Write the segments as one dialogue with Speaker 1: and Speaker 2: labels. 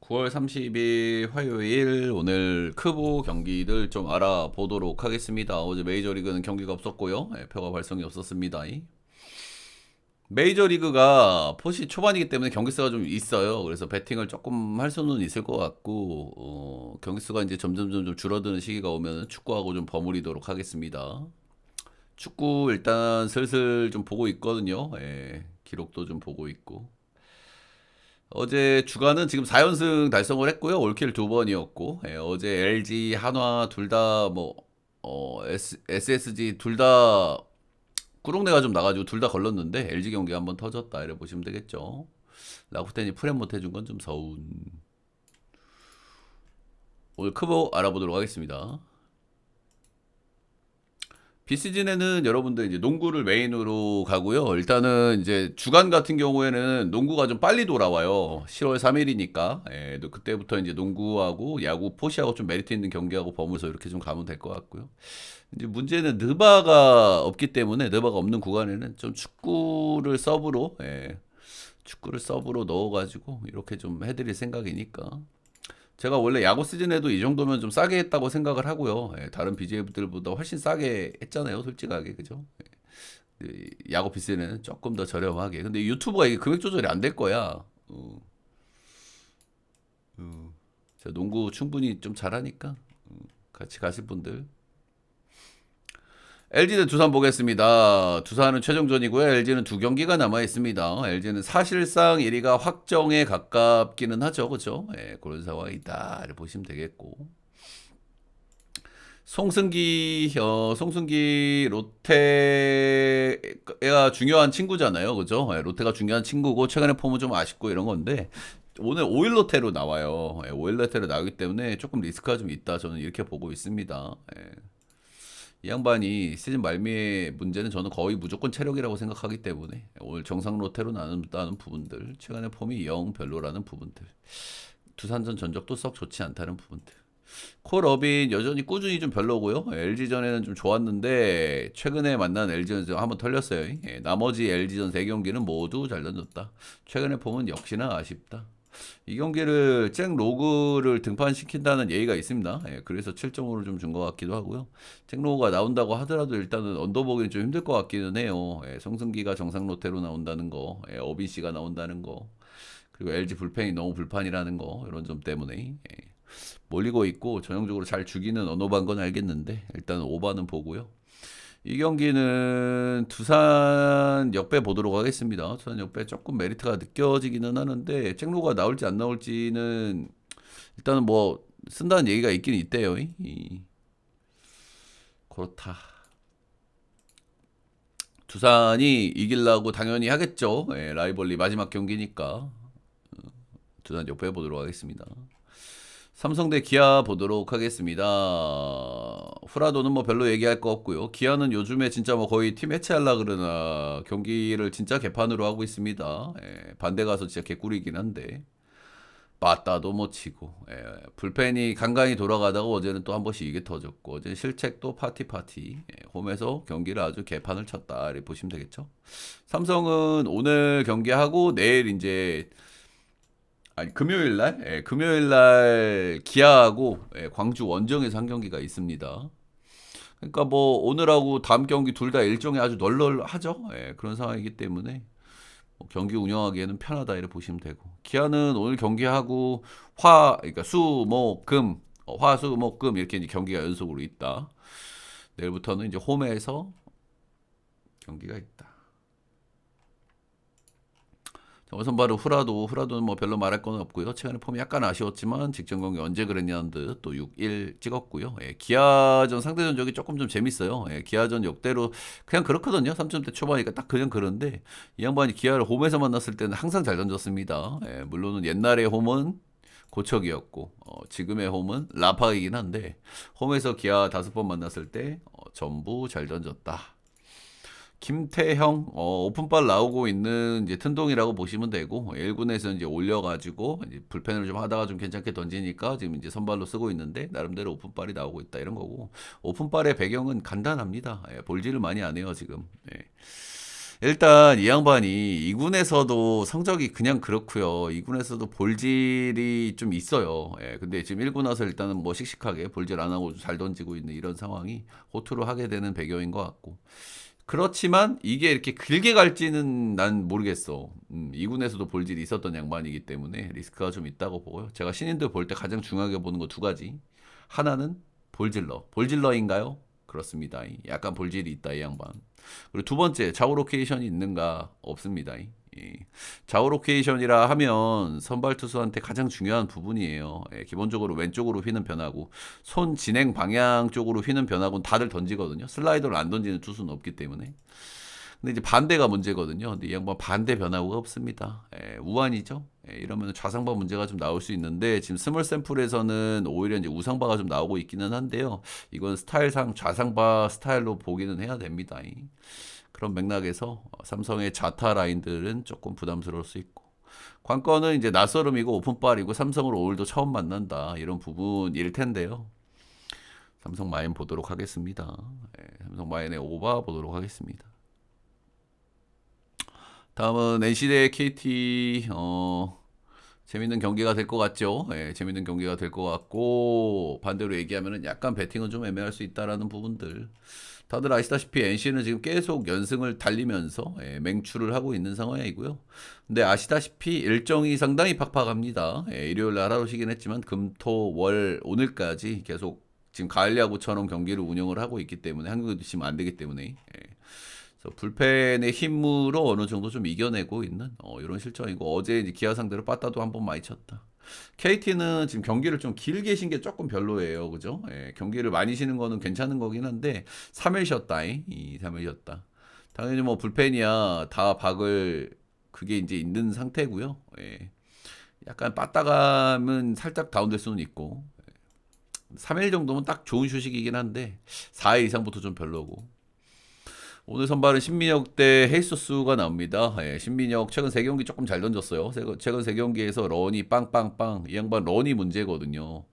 Speaker 1: 9월 30일 화요일 오늘 크보 경기들 좀 알아보도록 하겠습니다. 어제 메이저리그는 경기가 없었고요. 표가 발송이 없었습니다. 메이저리그가 포시 초반이기 때문에 경기수가 좀 있어요. 그래서 배팅을 조금 할 수는 있을 것 같고 경기수가 이제 점점 줄어드는 시기가 오면 축구하고 좀 버무리도록 하겠습니다. 축구 일단 슬슬 좀 보고 있거든요. 기록도 좀 보고 있고. 어제 주간은 지금 4연승 달성을 했고요. 올킬 2번이었고, 어제 LG, 한화 둘 다 뭐, SSG 둘 다 꾸룩내가 좀 나가지고 둘 다 걸렀는데, LG 경기 한번 터졌다. 이래 보시면 되겠죠. 라쿠텐이 프렘 못 해준 건 좀 서운. 오늘 크보 알아보도록 하겠습니다. 비시즌에는 여러분들 이제 농구를 메인으로 가고요. 일단은 이제 주간 같은 경우에는 농구가 좀 빨리 돌아와요. 10월 3일이니까. 그때부터 이제 농구하고 야구, 포시하고 좀 메리트 있는 경기하고 버무려서 이렇게 좀 가면 될 것 같고요. 이제 문제는 느바가 없기 때문에 느바가 없는 구간에는 좀 축구를 서브로 넣어가지고 이렇게 좀 해드릴 생각이니까. 제가 원래 야구 시즌에도 이 정도면 좀 싸게 했다고 생각을 하고요. 다른 BJ들보다 훨씬 싸게 했잖아요, 솔직하게. 그죠? 야구 비스는 조금 더 저렴하게. 근데 유튜브가 이게 금액 조절이 안 될 거야. 제가 농구 충분히 좀 잘하니까 같이 가실 분들. LG 대 두산 보겠습니다. 두산은 최종전이고요. LG는 두 경기가 남아 있습니다. LG는 사실상 1위가 확정에 가깝기는 하죠, 그렇죠? 그런 상황이다. 이렇게 보시면 되겠고. 송승기 롯데가 중요한 친구잖아요, 그죠? 롯데가 중요한 친구고 최근에 폼은 좀 아쉽고 이런 건데 오늘 5일 로테로 나와요. 5일 로테로 나오기 때문에 조금 리스크가 좀 있다. 저는 이렇게 보고 있습니다. 이 양반이 시즌 말미의 문제는 저는 거의 무조건 체력이라고 생각하기 때문에 오늘 정상 로테로 나눈다는 부분들, 최근에 폼이 영 별로라는 부분들, 두산전 전적도 썩 좋지 않다는 부분들. 콜업인 여전히 꾸준히 좀 별로고요. LG전에는 좀 좋았는데 최근에 만난 LG전 한번 털렸어요. 나머지 LG전 3경기는 모두 잘 던졌다. 최근에 폼은 역시나 아쉽다. 이 경기를 잭 로그를 등판시킨다는 예의가 있습니다. 그래서 7점으로 좀 준 것 같기도 하고요. 잭 로그가 나온다고 하더라도 일단은 언더보기는 좀 힘들 것 같기는 해요. 성승기가 정상 로테로 나온다는 거, 어빈 씨가 나온다는 거, 그리고 LG 불펜이 너무 불판이라는 거 이런 점 때문에 몰리고 있고 전형적으로 잘 죽이는 언어반 건 알겠는데 일단 오바는 보고요. 이 경기는 두산 역배 보도록 하겠습니다. 두산 역배 조금 메리트가 느껴지기는 하는데 잭로가 나올지 안 나올지는 일단은 뭐 쓴다는 얘기가 있긴 있대요. 그렇다. 두산이 이기려고 당연히 하겠죠. 라이벌리 마지막 경기니까 두산 역배 보도록 하겠습니다. 삼성 대 기아 보도록 하겠습니다. 후라도는 뭐 별로 얘기할 거 없고요. 기아는 요즘에 진짜 뭐 거의 팀 해체하려 그러나 경기를 진짜 개판으로 하고 있습니다. 반대 가서 진짜 개꿀이긴 한데 맞다도 못 치고 불펜이 간간히 돌아가다가 어제는 또 한 번씩 이게 터졌고 어제 실책도 파티 홈에서 경기를 아주 개판을 쳤다 이렇게 보시면 되겠죠. 삼성은 오늘 경기하고 내일 이제 아니 금요일 날, 금요일 날 기아하고 광주 원정에서 한 경기가 있습니다. 그러니까 뭐 오늘하고 다음 경기 둘 다 일정이 아주 널널하죠. 그런 상황이기 때문에 뭐 경기 운영하기에는 편하다 이렇게 보시면 되고 기아는 오늘 경기하고 그러니까 수목금 화수목금 이렇게 이제 경기가 연속으로 있다. 내일부터는 이제 홈에서 경기가 있다. 선발은 후라도는 뭐 별로 말할 건 없고요. 최근에 폼이 약간 아쉬웠지만 직전 경기 언제 그랬냐는 듯 또 6-1 찍었고요. 기아전 상대 전적이 조금 좀 재밌어요. 기아전 역대로 그냥 그렇거든요. 3점대 초반이니까 딱 그냥 그런데 이 양반이 기아를 홈에서 만났을 때는 항상 잘 던졌습니다. 물론은 옛날의 홈은 고척이었고 지금의 홈은 라파이긴 한데 홈에서 기아 5번 만났을 때 전부 잘 던졌다. 김태형 오픈발 나오고 있는 이제 튼동이라고 보시면 되고 1군에서 이제 올려가지고 이제 불펜을 좀 하다가 좀 괜찮게 던지니까 지금 이제 선발로 쓰고 있는데 나름대로 오픈발이 나오고 있다 이런 거고 오픈발의 배경은 간단합니다. 볼질을 많이 안 해요 지금. 일단 이 양반이 2군에서도 성적이 그냥 그렇고요. 2군에서도 볼질이 좀 있어요. 예, 근데 지금 1군 와서 일단은 뭐 씩씩하게 볼질 안 하고 잘 던지고 있는 이런 상황이 호투를 하게 되는 배경인 것 같고. 그렇지만 이게 이렇게 길게 갈지는 난 모르겠어. 2군에서도 볼질이 있었던 양반이기 때문에 리스크가 좀 있다고 보고요. 제가 신인들 볼 때 가장 중요하게 보는 거 두 가지. 하나는 볼질러. 볼질러인가요? 그렇습니다. 약간 볼질이 있다, 이 양반. 그리고 두 번째, 좌우 로케이션이 있는가? 없습니다. 좌우 로케이션이라 하면 선발 투수한테 가장 중요한 부분이에요. 기본적으로 왼쪽으로 휘는 변화고 손 진행 방향 쪽으로 휘는 변화고는 다들 던지거든요. 슬라이더를 안 던지는 투수는 없기 때문에. 근데 이제 반대가 문제거든요. 근데 이 양반 반대 변화구가 없습니다. 우완이죠. 이러면 좌상바 문제가 좀 나올 수 있는데 지금 스몰 샘플에서는 오히려 이제 우상바가 좀 나오고 있기는 한데요. 이건 스타일상 좌상바 스타일로 보기는 해야 됩니다. 그런 맥락에서 삼성의 좌타 라인들은 조금 부담스러울 수 있고 관건은 이제 낯설음이고 오픈빨이고 삼성을 오늘도 처음 만난다 이런 부분일 텐데요. 삼성 마인 보도록 하겠습니다. 삼성 마인의 오바 보도록 하겠습니다. 다음은 NC 대 KT 재밌는 경기가 될 것 같죠? 재밌는 경기가 될 것 같고 반대로 얘기하면은 약간 배팅은 좀 애매할 수 있다라는 부분들. 다들 아시다시피 NC는 지금 계속 연승을 달리면서 맹추를 하고 있는 상황이고요. 근데 아시다시피 일정이 상당히 팍팍합니다. 일요일 날 하루 쉬긴 했지만 금, 토, 월 오늘까지 계속 지금 가을 야구처럼 경기를 운영을 하고 있기 때문에 한국에도 지금 안 되기 때문에 불펜의 힘으로 어느 정도 좀 이겨내고 있는 이런 실정이고 어제 이제 기아 상대로 빠따도 한번 많이 쳤다. KT는 지금 경기를 좀 길게 쉰 게 조금 별로예요. 그죠? 경기를 많이 쉬는 거는 괜찮은 거긴 한데 3일 쉬었다. 3일 쉬었다. 당연히 뭐 불펜이야 다 박을 그게 이제 있는 상태고요. 약간 빠따감은 살짝 다운될 수는 있고 3일 정도면 딱 좋은 휴식이긴 한데 4일 이상부터 좀 별로고 오늘 선발은 신민혁 대 헤이소스가 나옵니다. 신민혁 최근 3경기 조금 잘 던졌어요. 최근 3경기에서 런이 빵빵빵. 이 양반 런이 문제거든요.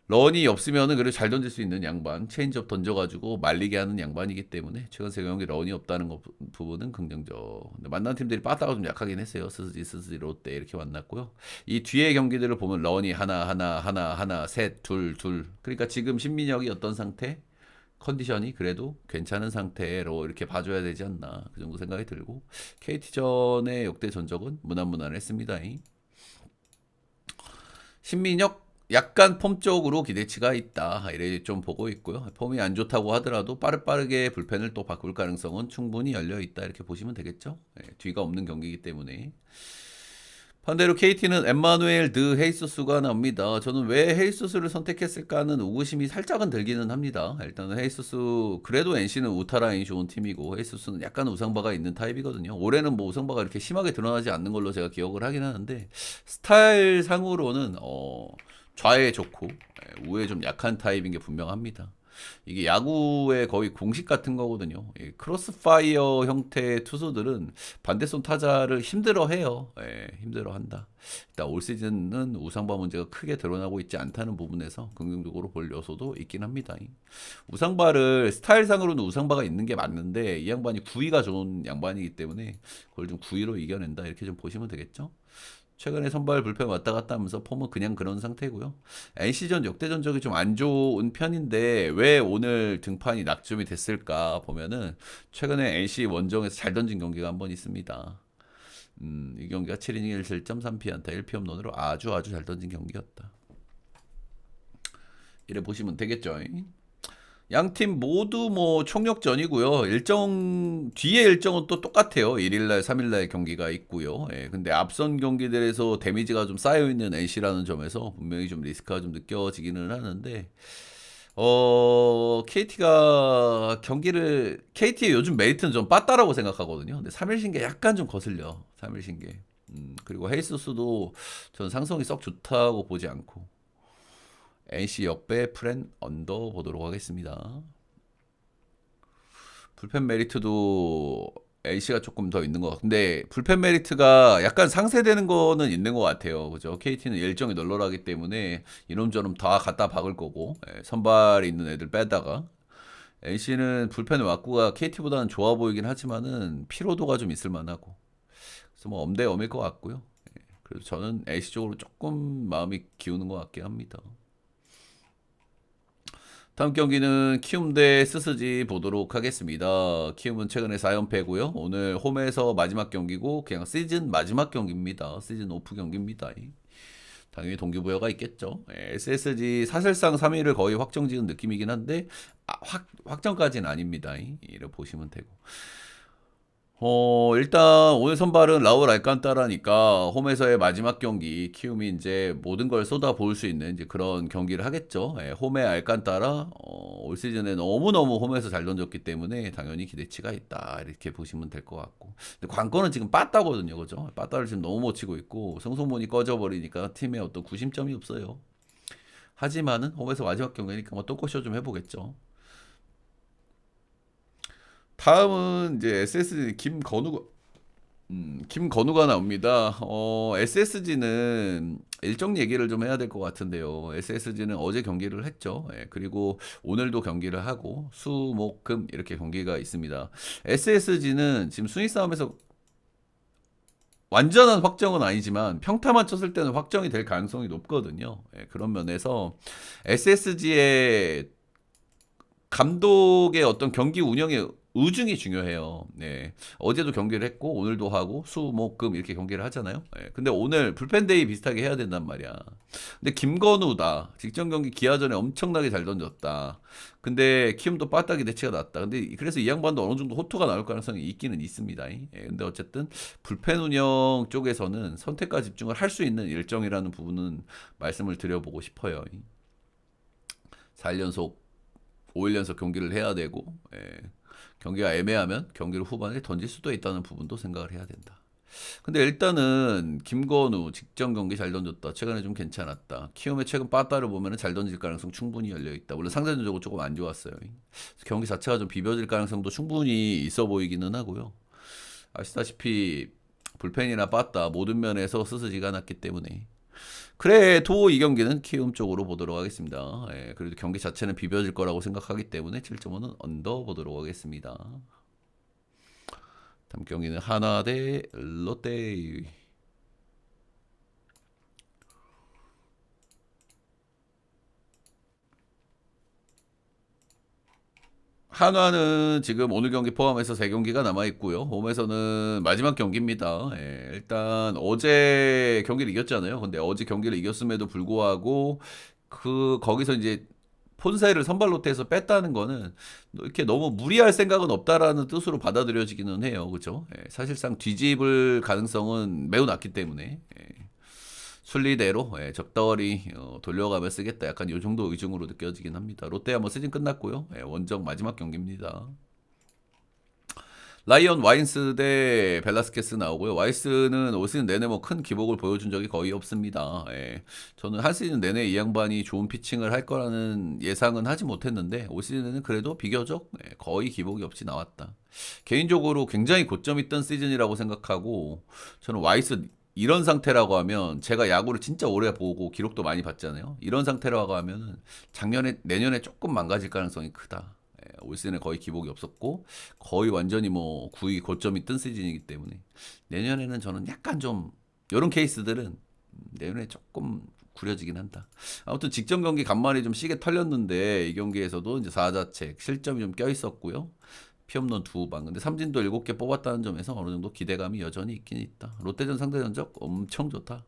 Speaker 1: 런이 없으면은 그래도 잘 던질 수 있는 양반. 체인지업 던져가지고 말리게 하는 양반이기 때문에 최근 3경기 런이 없다는 부분은 긍정적. 근데 만난 팀들이 빠따가 좀 약하긴 했어요. 스스지, 롯데 이렇게 만났고요. 이 뒤에 경기들을 보면 런이 하나, 셋, 둘. 그러니까 지금 신민혁이 어떤 상태? 컨디션이 그래도 괜찮은 상태로 이렇게 봐줘야 되지 않나 그 정도 생각이 들고 KT전의 역대 전적은 무난무난했습니다. 신민혁 약간 폼적으로 기대치가 있다 이래 좀 보고 있고요. 폼이 안 좋다고 하더라도 빠르게 불펜을 또 바꿀 가능성은 충분히 열려 있다 이렇게 보시면 되겠죠. 뒤가 없는 경기이기 때문에 반대로 KT는 엠마누엘 드 헤이소스가 나옵니다. 저는 왜 헤이소스를 선택했을까는 의구심이 살짝은 들기는 합니다. 일단은 헤이소스 그래도 NC는 우타라인이 좋은 팀이고 헤이소스는 약간 우상바가 있는 타입이거든요. 올해는 뭐 우상바가 이렇게 심하게 드러나지 않는 걸로 제가 기억을 하긴 하는데 스타일 상으로는 좌에 좋고 우에 좀 약한 타입인 게 분명합니다. 이게 야구의 거의 공식 같은 거거든요. 크로스파이어 형태의 투수들은 반대손 타자를 힘들어해요. 힘들어한다. 일단 올 시즌은 우상바 문제가 크게 드러나고 있지 않다는 부분에서 긍정적으로 볼 요소도 있긴 합니다. 우상바를 스타일상으로는 우상바가 있는 게 맞는데 이 양반이 구위가 좋은 양반이기 때문에 그걸 좀 구위로 이겨낸다 이렇게 좀 보시면 되겠죠. 최근에 선발 불펜 왔다 갔다 하면서 폼은 그냥 그런 상태고요. NC전 역대 전적이 좀 안 좋은 편인데 왜 오늘 등판이 낙점이 됐을까 보면은 최근에 NC 원정에서 잘 던진 경기가 한 번 있습니다. 이 경기가 7이닝 1실점 3피안타 1피홈런으로 아주 잘 던진 경기였다. 이래 보시면 되겠죠. 양팀 모두 뭐 총력전이고요. 뒤에 일정은 또 똑같아요. 1일날, 3일날 경기가 있고요. 근데 앞선 경기들에서 데미지가 좀 쌓여있는 NC라는 점에서 분명히 좀 리스크가 좀 느껴지기는 하는데, KT의 요즘 메리트는 좀 빠따라고 생각하거든요. 근데 3일 신게 약간 좀 거슬려. 3일 신게. 그리고 헤이스스도 저는 상성이 썩 좋다고 보지 않고. NC 역배 프렌 언더 보도록 하겠습니다. 불펜 메리트도 NC가 조금 더 있는 것 같은데 불펜 메리트가 약간 상쇄되는 거는 있는 것 같아요. 그죠? KT는 일정이 널널하기 때문에 이놈저놈 다 갖다 박을 거고 선발에 있는 애들 빼다가 NC는 불펜의 왁구가 KT보다는 좋아 보이긴 하지만은 피로도가 좀 있을 만하고. 그래서 뭐 엄대엄일 것 같고요. 그래서 저는 NC 쪽으로 조금 마음이 기우는 것 같긴 합니다. 다음 경기는 키움 대 스스지 보도록 하겠습니다. 키움은 최근에 4연패고요. 오늘 홈에서 마지막 경기고 그냥 시즌 마지막 경기입니다. 시즌 오프 경기입니다. 당연히 동기부여가 있겠죠. SSG 사실상 3위를 거의 확정지은 느낌이긴 한데 확정까지는 아닙니다. 이렇게 보시면 되고. 일단 오늘 선발은 라울 알칸타라니까 홈에서의 마지막 경기 키움이 이제 모든 걸 쏟아부을 수 있는 이제 그런 경기를 하겠죠. 홈의 알칸타라 올 시즌에 너무너무 홈에서 잘 던졌기 때문에 당연히 기대치가 있다 이렇게 보시면 될 것 같고. 근데 관건은 지금 빠따거든요, 그죠? 빠따를 지금 너무 못 치고 있고 성소문이 꺼져버리니까 팀에 어떤 구심점이 없어요. 하지만은 홈에서 마지막 경기니까 뭐 똥꼬쇼 좀 해보겠죠. 다음은 이제 SSG 김건우가 나옵니다. SSG는 일정 얘기를 좀 해야 될 것 같은데요. SSG는 어제 경기를 했죠. 그리고 오늘도 경기를 하고 수, 목, 금 이렇게 경기가 있습니다. SSG는 지금 순위 싸움에서 완전한 확정은 아니지만 평타만 쳤을 때는 확정이 될 가능성이 높거든요. 그런 면에서 SSG의 감독의 어떤 경기 운영의 의중이 중요해요. 네. 어제도 경기를 했고 오늘도 하고 수, 목, 금 이렇게 경기를 하잖아요. 네. 근데 오늘 불펜데이 비슷하게 해야 된단 말이야. 근데 김건우다. 직전 경기 기아전에 엄청나게 잘 던졌다. 근데 키움도 빠따기 대치가 났다. 근데 그래서 이 양반도 어느 정도 호투가 나올 가능성이 있기는 있습니다. 예. 근데 어쨌든 불펜 운영 쪽에서는 선택과 집중을 할 수 있는 일정이라는 부분은 말씀을 드려보고 싶어요. 4일 연속 5일 연속 경기를 해야 되고 경기가 애매하면 경기를 후반에 던질 수도 있다는 부분도 생각을 해야 된다. 근데 일단은 김건우 직전 경기 잘 던졌다. 최근에 좀 괜찮았다. 키움의 최근 빠따를 보면 잘 던질 가능성 충분히 열려 있다. 물론 상대적으로 조금 안 좋았어요. 경기 자체가 좀 비벼질 가능성도 충분히 있어 보이기는 하고요. 아시다시피 불펜이나 빠따 모든 면에서 스스지가 났기 때문에 그래도 이 경기는 키움 쪽으로 보도록 하겠습니다. 그래도 경기 자체는 비벼질 거라고 생각하기 때문에 7.5는 언더 보도록 하겠습니다. 다음 경기는 하나 대 롯데. 한화는 지금 오늘 경기 포함해서 3경기가 남아있고요. 홈에서는 마지막 경기입니다. 일단 어제 경기를 이겼잖아요. 근데 어제 경기를 이겼음에도 불구하고 거기서 이제 폰세를 선발 로테에서 뺐다는 거는 이렇게 너무 무리할 생각은 없다라는 뜻으로 받아들여지기는 해요. 그죠? 사실상 뒤집을 가능성은 매우 낮기 때문에 순리대로 적당히 돌려가며 쓰겠다. 약간 이 정도 의중으로 느껴지긴 합니다. 롯데야 뭐 시즌 끝났고요. 원정 마지막 경기입니다. 라이언 와인스 대 벨라스케스 나오고요. 와이스는 올 시즌 내내 뭐 큰 기복을 보여준 적이 거의 없습니다. 저는 한 시즌 내내 이 양반이 좋은 피칭을 할 거라는 예상은 하지 못했는데 올 시즌에는 그래도 비교적 거의 기복이 없이 나왔다. 개인적으로 굉장히 고점 있던 시즌이라고 생각하고 저는 와이스 이런 상태라고 하면 제가 야구를 진짜 오래 보고 기록도 많이 봤잖아요. 이런 상태라고 하면은 작년에 내년에 조금 망가질 가능성이 크다. 올 시즌에 거의 기복이 없었고 거의 완전히 뭐 9위 고점이 뜬 시즌이기 때문에 내년에는 저는 약간 좀 이런 케이스들은 내년에 조금 구려지긴 한다. 아무튼 직전 경기 간만에 좀 시계 털렸는데 이 경기에서도 이제 4자책 실점이 좀 껴 있었고요. 피홈런 2방. 근데 삼진도 7개 뽑았다는 점에서 어느 정도 기대감이 여전히 있긴 있다. 롯데전 상대 전적 엄청 좋다.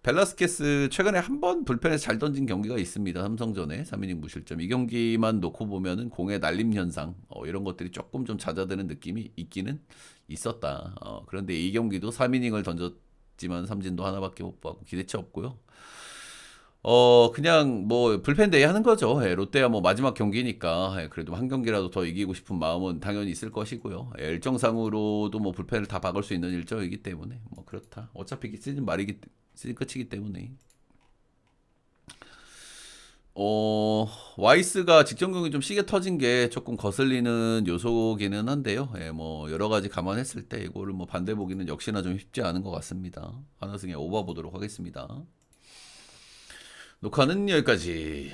Speaker 1: 벨라스케스 최근에 한 번 불펜에서 잘 던진 경기가 있습니다. 삼성전에 3이닝 무실점. 이 경기만 놓고 보면은 공의 날림 현상 이런 것들이 조금 좀 잦아드는 느낌이 있기는 있었다. 그런데 이 경기도 3이닝을 던졌지만 삼진도 하나밖에 못 받고 기대치 없고요. 그냥 뭐 불펜 데이 하는 거죠. 롯데야 뭐 마지막 경기니까 그래도 한 경기라도 더 이기고 싶은 마음은 당연히 있을 것이고요. 일정상으로도 뭐 불펜을 다 박을 수 있는 일정이기 때문에 뭐 그렇다. 어차피 시즌 끝이기 때문에. 와이스가 직전 경기 좀 시계 터진 게 조금 거슬리는 요소기는 한데요. 뭐 여러 가지 감안했을 때 이거를 뭐 반대 보기는 역시나 좀 쉽지 않은 것 같습니다. 하나승에 오버 보도록 하겠습니다. 녹화는 여기까지.